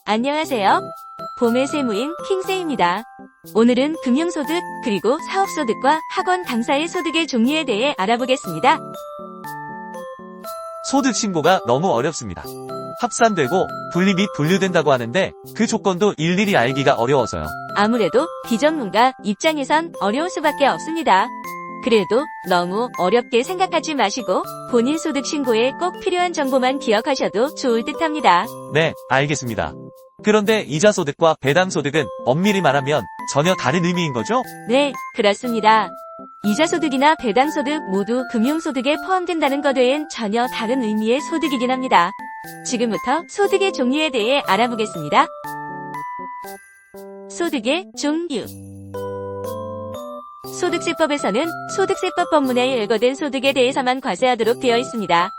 안녕하세요. 봄의 세무인 킹세입니다. 오늘은 금융소득 그리고 사업소득과 학원 강사의 소득의 종류에 대해 알아보겠습니다. 소득 신고가 너무 어렵습니다. 합산되고 분리 및 분류된다고 하는데 그 조건도 일일이 알기가 어려워서요. 아무래도 비전문가 입장에선 어려울 수밖에 없습니다. 그래도 너무 어렵게 생각하지 마시고 본인 소득 신고에 꼭 필요한 정보만 기억하셔도 좋을 듯합니다. 네, 알겠습니다. 그런데 이자소득과 배당소득은 엄밀히 말하면 전혀 다른 의미인 거죠? 네, 그렇습니다. 이자소득이나 배당소득 모두 금융소득에 포함된다는 것 외엔 전혀 다른 의미의 소득이긴 합니다. 지금부터 소득의 종류에 대해 알아보겠습니다. 소득의 종류. 소득세법에서는 소득세법 법문에 열거된 소득에 대해서만 과세하도록 되어 있습니다.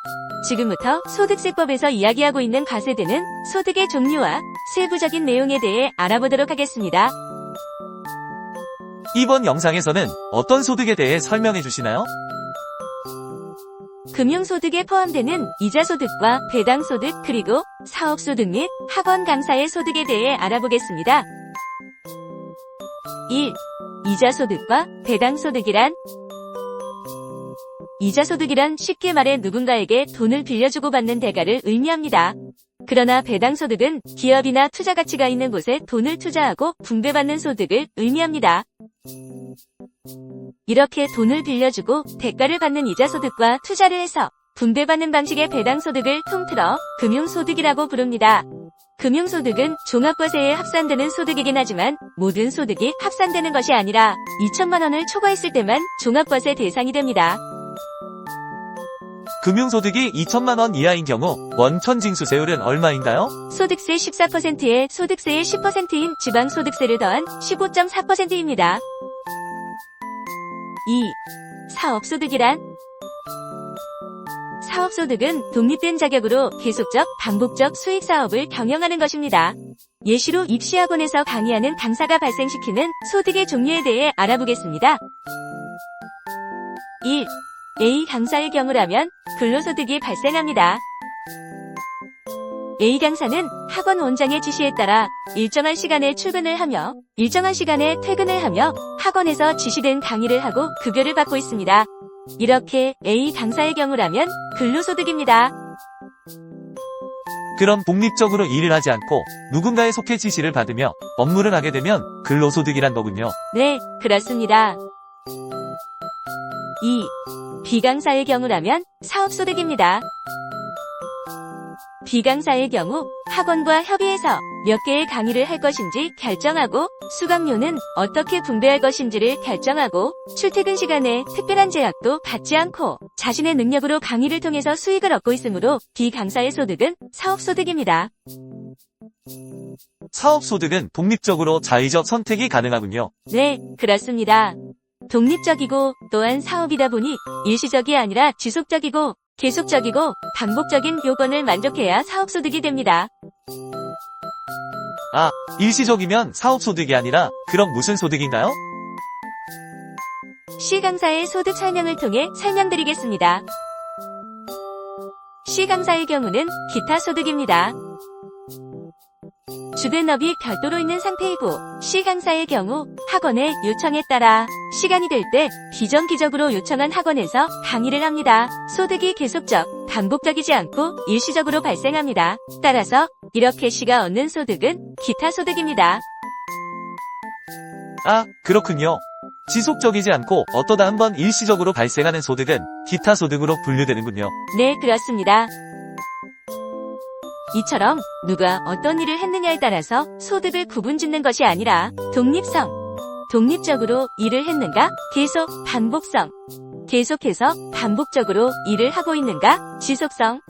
지금부터 소득세법에서 이야기하고 있는 과세되는 소득의 종류와 세부적인 내용에 대해 알아보도록 하겠습니다. 이번 영상에서는 어떤 소득에 대해 설명해 주시나요? 금융소득에 포함되는 이자소득과 배당소득 그리고 사업소득 및 학원 강사의 소득에 대해 알아보겠습니다. 1. 이자소득과 배당소득이란 이자소득이란 쉽게 말해 누군가에게 돈을 빌려주고 받는 대가를 의미합니다. 그러나 배당소득은 기업이나 투자 가치가 있는 곳에 돈을 투자하고 분배받는 소득을 의미합니다. 이렇게 돈을 빌려주고 대가를 받는 이자소득과 투자를 해서 분배받는 방식의 배당소득을 통틀어 금융소득이라고 부릅니다. 금융소득은 종합과세에 합산되는 소득이긴 하지만 모든 소득이 합산되는 것이 아니라 2천만 원을 초과했을 때만 종합과세 대상이 됩니다. 금융소득이 2천만 원 이하인 경우 원천징수세율은 얼마인가요? 소득세 14%에 소득세의 10%인 지방소득세를 더한 15.4%입니다. 2. 사업소득이란 사업소득은 독립된 자격으로 계속적, 반복적 수익사업을 경영하는 것입니다. 예시로 입시학원에서 강의하는 강사가 발생시키는 소득의 종류에 대해 알아보겠습니다. 1. A 강사의 경우라면 근로소득이 발생합니다. A 강사는 학원 원장의 지시에 따라 일정한 시간에 출근을 하며 일정한 시간에 퇴근을 하며 학원에서 지시된 강의를 하고 급여를 받고 있습니다. 이렇게 A 강사의 경우라면 근로소득입니다. 그럼 독립적으로 일을 하지 않고 누군가의 속해 지시를 받으며 업무를 하게 되면 근로소득이란 거군요. 네, 그렇습니다. 2. 비강사의 경우라면 사업소득입니다. 비강사의 경우 학원과 협의해서 몇 개의 강의를 할 것인지 결정하고 수강료는 어떻게 분배할 것인지를 결정하고 출퇴근 시간에 특별한 제약도 받지 않고 자신의 능력으로 강의를 통해서 수익을 얻고 있으므로 비강사의 소득은 사업소득입니다. 사업소득은 독립적으로 자의적 선택이 가능하군요. 네, 그렇습니다. 독립적이고 또한 사업이다 보니 일시적이 아니라 지속적이고 계속적이고 반복적인 요건을 만족해야 사업소득이 됩니다. 아, 일시적이면 사업소득이 아니라 그럼 무슨 소득인가요? C 강사의 소득 설명을 통해 설명드리겠습니다. C 강사의 경우는 기타 소득입니다. 주변업이 별도로 있는 상태이고 C 강사의 경우 학원의 요청에 따라 시간이 될 때 비정기적으로 요청한 학원에서 강의를 합니다. 소득이 계속적, 반복적이지 않고 일시적으로 발생합니다. 따라서 이렇게 C가 얻는 소득은 기타 소득입니다. 아, 그렇군요. 지속적이지 않고 어떠다 한번 일시적으로 발생하는 소득은 기타 소득으로 분류되는군요. 네, 그렇습니다. 이처럼 누가 어떤 일을 했느냐에 따라서 소득을 구분짓는 것이 아니라 독립성, 독립적으로 일을 했는가, 계속, 반복성, 계속해서 반복적으로 일을 하고 있는가, 지속성,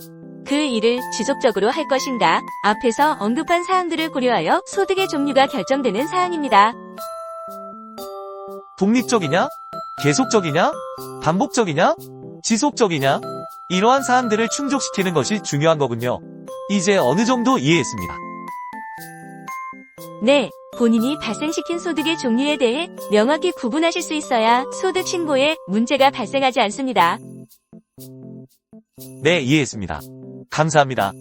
그 일을 지속적으로 할 것인가, 앞에서 언급한 사항들을 고려하여 소득의 종류가 결정되는 사항입니다. 독립적이냐? 계속적이냐? 반복적이냐? 지속적이냐? 이러한 사항들을 충족시키는 것이 중요한 거군요. 이제 어느 정도 이해했습니다. 네, 본인이 발생시킨 소득의 종류에 대해 명확히 구분하실 수 있어야 소득 신고에 문제가 발생하지 않습니다. 네, 이해했습니다. 감사합니다.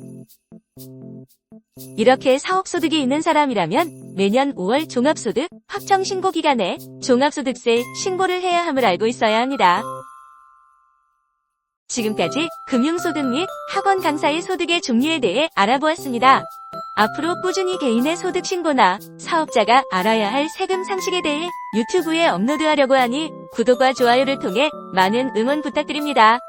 이렇게 사업소득이 있는 사람이라면 매년 5월 종합소득 확정 신고 기간에 종합소득세 신고를 해야 함을 알고 있어야 합니다. 지금까지 금융소득 및 학원 강사의 소득의 종류에 대해 알아보았습니다. 앞으로 꾸준히 개인의 소득 신고나 사업자가 알아야 할 세금 상식에 대해 유튜브에 업로드하려고 하니 구독과 좋아요를 통해 많은 응원 부탁드립니다.